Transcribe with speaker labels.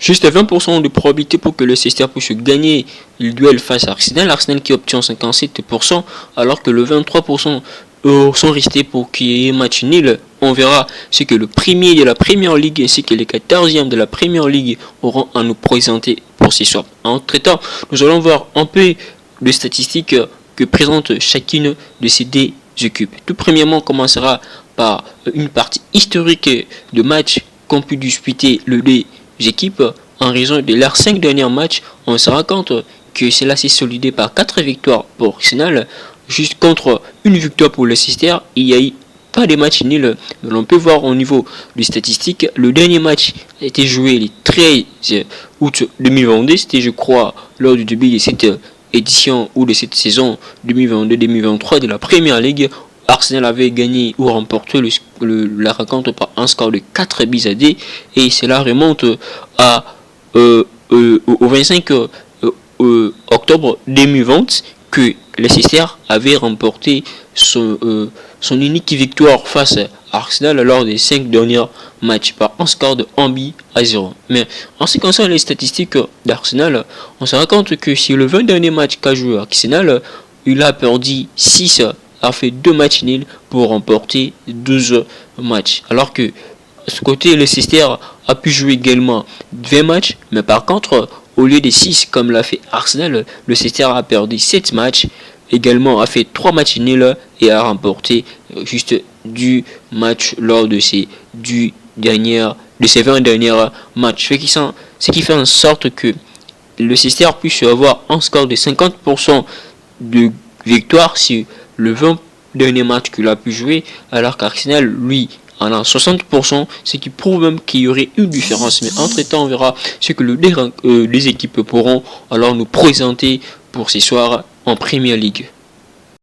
Speaker 1: Juste 20% de probabilité pour que le Leicester puisse gagner le duel face à Arsenal. Arsenal qui obtient 57%, alors que le 23% sont restés pour qu'il y ait match nul. On verra ce que le premier de la Premier League ainsi que les 14e de la Premier League auront à nous présenter pour ce soir. Entre temps, nous allons voir un peu de statistiques que présente chacune de ces deux équipes. Tout premièrement, on commencera par une partie historique de matchs qu'ont pu disputer les deux équipes. En raison de leurs 5 derniers matchs, on se rend compte que cela s'est solidé par 4 victoires pour Arsenal, juste contre une victoire pour le Leicester. Il y a eu pas de match nuls, mais on peut voir au niveau des statistiques. Le dernier match a été joué le 13 août 2022, c'était je crois lors du début de cette édition ou de cette saison 2022-2023 de la Premier League. Arsenal avait gagné ou remporté la rencontre par un score de 4 buts à 2 et cela remonte au 25 octobre 2020 que Leicester avait remporté son unique victoire face à Arsenal lors des 5 derniers matchs par un score de 1 but à 0. Mais en ce qui concerne les statistiques d'Arsenal, on se rend compte que sur le 20 derniers matchs qu'a joué Arsenal, il a perdu 6, a fait 2 matchs nuls pour remporter 12 matchs. Alors que ce côté, Leicester a pu jouer également 20 matchs, mais par contre, au lieu de 6 comme l'a fait Arsenal, le Leicester a perdu 7 matchs, également a fait 3 matchs nuls et a remporté juste du match lors de ces 20 derniers matchs. Ce qui fait en sorte que le Leicester puisse avoir un score de 50% de victoire sur le 20 dernier match qu'il a pu jouer, alors qu'Arsenal, lui, en a 60%, ce qui prouve même qu'il y aurait une différence. Mais entre temps, on verra ce que les équipes pourront alors nous présenter pour ce soir en Premier League.